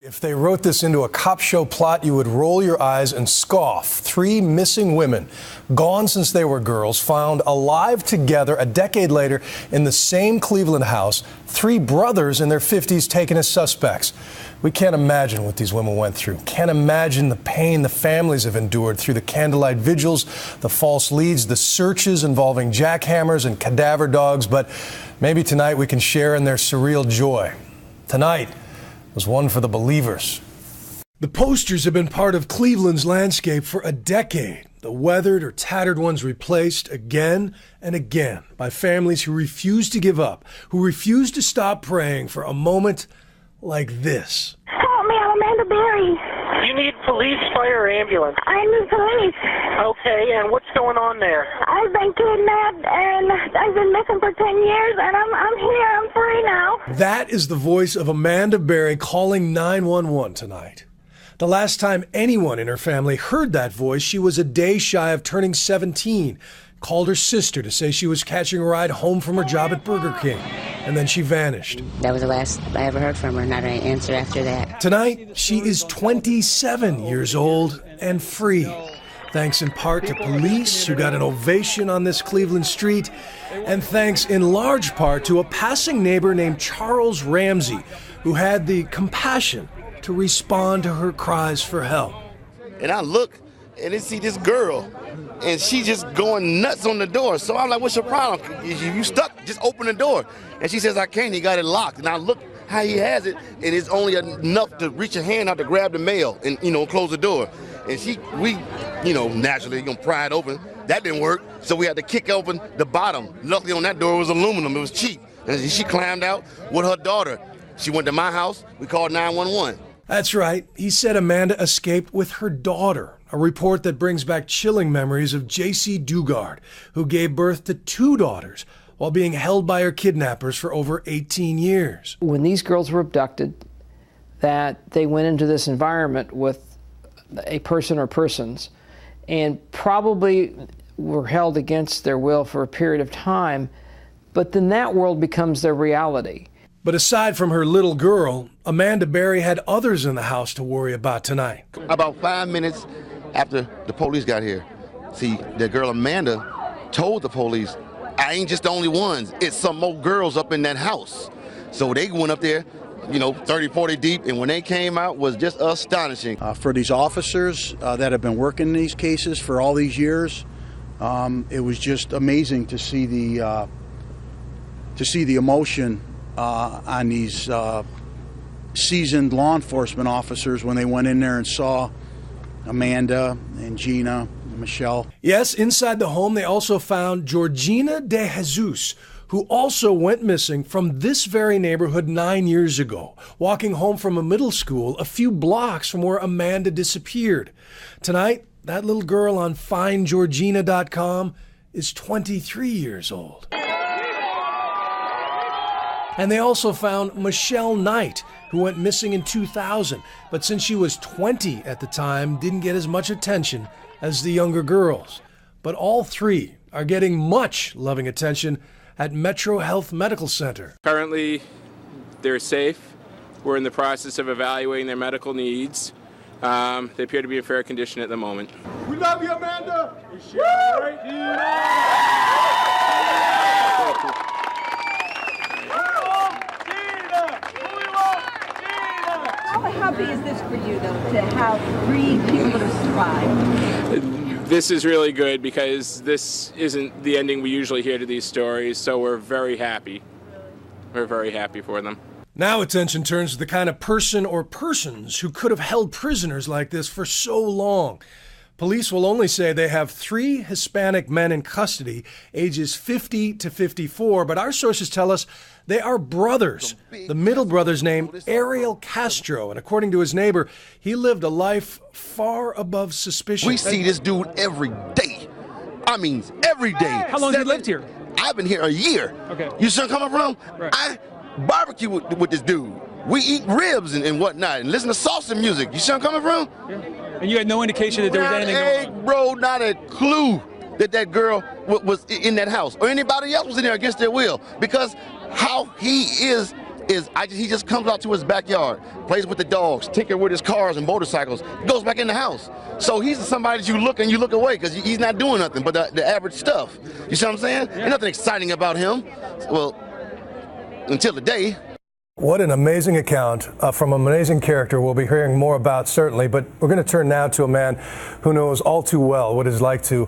If they wrote this into a cop show plot, you would roll your eyes and scoff. 3 missing women, gone since they were girls, found alive together a decade later in the same Cleveland house. 3 brothers in their 50s taken as suspects. We can't imagine what these women went through. Can't imagine the pain the families have endured through the candlelight vigils, the false leads, the searches involving jackhammers and cadaver dogs. But maybe tonight we can share in their surreal joy. Tonight was one for the believers. The posters have been part of Cleveland's landscape for a decade. The weathered or tattered ones replaced again and again by families who refuse to give up, who refuse to stop praying for a moment like this. Help me, I'm Amanda Berry. You need police, fire, or ambulance? I need police. Okay, and what's going on there? I've been kidnapped and I've been missing for 10 years and I'm here, I'm free now. That is the voice of Amanda Berry calling 911 tonight. The last time anyone in her family heard that voice, she was a day shy of turning 17. Called her sister to say she was catching a ride home from her job at Burger King, and then she vanished. That was the last I ever heard from her, not an answer after that. Tonight, she is 27 years old and free, thanks in part to police who got an ovation on this Cleveland street, and thanks in large part to a passing neighbor named Charles Ramsey, who had the compassion to respond to her cries for help. And I look and then see this girl, and she just going nuts on the door. So I'm like, what's your problem? If you stuck, just open the door. And she says, I can't, he got it locked. And I look how he has it, and it's only enough to reach a hand out to grab the mail and, close the door. And we, naturally gonna pry it open. That didn't work, so we had to kick open the bottom. Luckily on that door it was aluminum, it was cheap. And she climbed out with her daughter. She went to my house, we called 911. That's right. He said Amanda escaped with her daughter, a report that brings back chilling memories of J.C. Dugard, who gave birth to 2 daughters while being held by her kidnappers for over 18 years. When these girls were abducted, that they went into this environment with a person or persons and probably were held against their will for a period of time, but then that world becomes their reality. But aside from her little girl, Amanda Berry had others in the house to worry about tonight. About 5 minutes after the police got here, see, the girl Amanda told the police, I ain't just the only ones, it's some more girls up in that house. So they went up there, 30, 40 deep, and when they came out was just astonishing. For these officers that have been working these cases for all these years, it was just amazing to see the emotion on these seasoned law enforcement officers when they went in there and saw Amanda and Gina and Michelle. Yes, inside the home they also found Georgina de Jesus, who also went missing from this very neighborhood 9 years ago, walking home from a middle school a few blocks from where Amanda disappeared. Tonight, that little girl on FindGeorgina.com is 23 years old. And they also found Michelle Knight, who went missing in 2000, but since she was 20 at the time, didn't get as much attention as the younger girls. But all 3 are getting much loving attention at Metro Health Medical Center. Currently, they're safe. We're in the process of evaluating their medical needs. They appear to be in fair condition at the moment. We love you, Amanda! Is she all right? How happy is this for you, though, to have 3 people that have survived? This is really good because this isn't the ending we usually hear to these stories, so we're very happy. We're very happy for them. Now attention turns to the kind of person or persons who could have held prisoners like this for so long. Police will only say they have 3 Hispanic men in custody, ages 50 to 54, but our sources tell us they are brothers. The middle brother's named Ariel Castro, and according to his neighbor, he lived a life far above suspicion. We see this dude every day. I mean, every day. How long have you lived here? I've been here a year. Okay. You see where I'm coming from? Right. I barbecue with this dude. We eat ribs and whatnot and listen to salsa music. You see where I'm coming from? Yeah. And you had no indication that there was anything going on? Bro, not a clue that girl was in that house or anybody else was in there against their will, because how he is he just comes out to his backyard, plays with the dogs, tinker with his cars and motorcycles, goes back in the house. So he's somebody that you look away because he's not doing nothing but the average stuff. You see what I'm saying? Ain't nothing exciting about him. Well, until the day. What an amazing account from an amazing character we'll be hearing more about, certainly. But we're going to turn now to a man who knows all too well what it's like to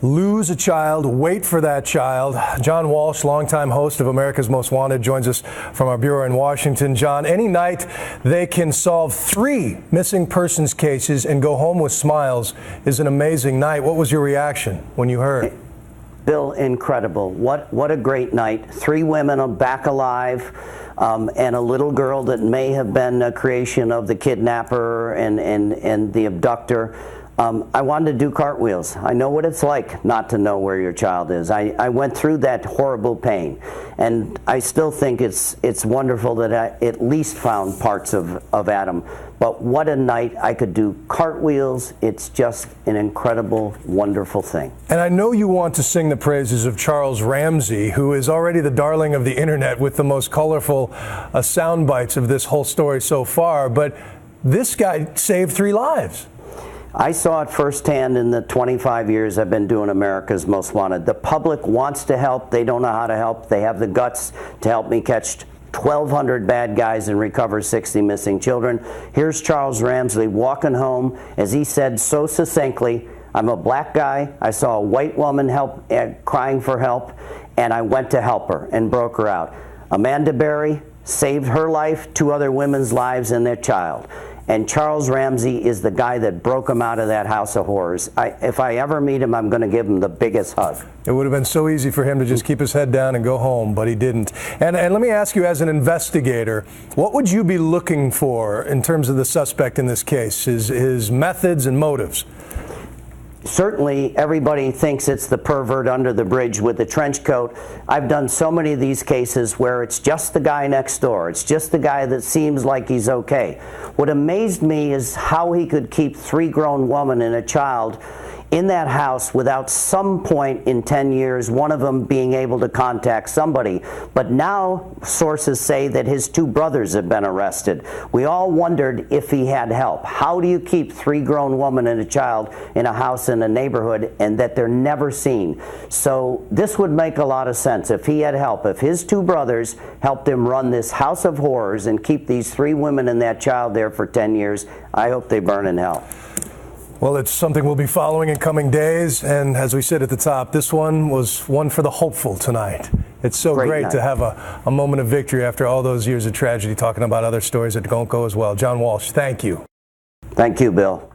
lose a child, wait for that child. John Walsh, longtime host of America's Most Wanted, joins us from our bureau in Washington. John, any night they can solve 3 missing persons cases and go home with smiles is an amazing night. What was your reaction when you heard? Bill, incredible. What a great night. 3 women are back alive. And a little girl that may have been a creation of the kidnapper and the abductor. I wanted to do cartwheels. I know what it's like not to know where your child is. I went through that horrible pain, and I still think it's wonderful that I at least found parts of Adam. But what a night. I could do cartwheels. It's just an incredible, wonderful thing. And I know you want to sing the praises of Charles Ramsey, who is already the darling of the internet with the most colorful sound bites of this whole story so far, but this guy saved 3 lives. I saw it firsthand in the 25 years I've been doing America's Most Wanted. The public wants to help. They don't know how to help. They have the guts to help me catch 1,200 bad guys and recover 60 missing children. Here's Charles Ramsey walking home, as he said so succinctly, I'm a black guy. I saw a white woman crying for help, and I went to help her and broke her out. Amanda Berry saved her life, 2 other women's lives, and their child. And Charles Ramsey is the guy that broke him out of that house of horrors. If I ever meet him, I'm going to give him the biggest hug. It would have been so easy for him to just keep his head down and go home, but he didn't. And let me ask you, as an investigator, what would you be looking for in terms of the suspect in this case, his methods and motives? Certainly, everybody thinks it's the pervert under the bridge with the trench coat. I've done so many of these cases where it's just the guy next door. It's just the guy that seems like he's okay. What amazed me is how he could keep 3 grown women and a child in that house without some point in 10 years, one of them being able to contact somebody. But now sources say that his 2 brothers have been arrested. We all wondered if he had help. How do you keep 3 grown women and a child in a house in a neighborhood and that they're never seen? So this would make a lot of sense if he had help. If his 2 brothers helped him run this house of horrors and keep these 3 women and that child there for 10 years, I hope they burn in hell. Well, it's something we'll be following in coming days, and as we said at the top, this one was one for the hopeful tonight. It's so great to have a moment of victory after all those years of tragedy, talking about other stories that don't go as well. John Walsh, thank you. Thank you, Bill.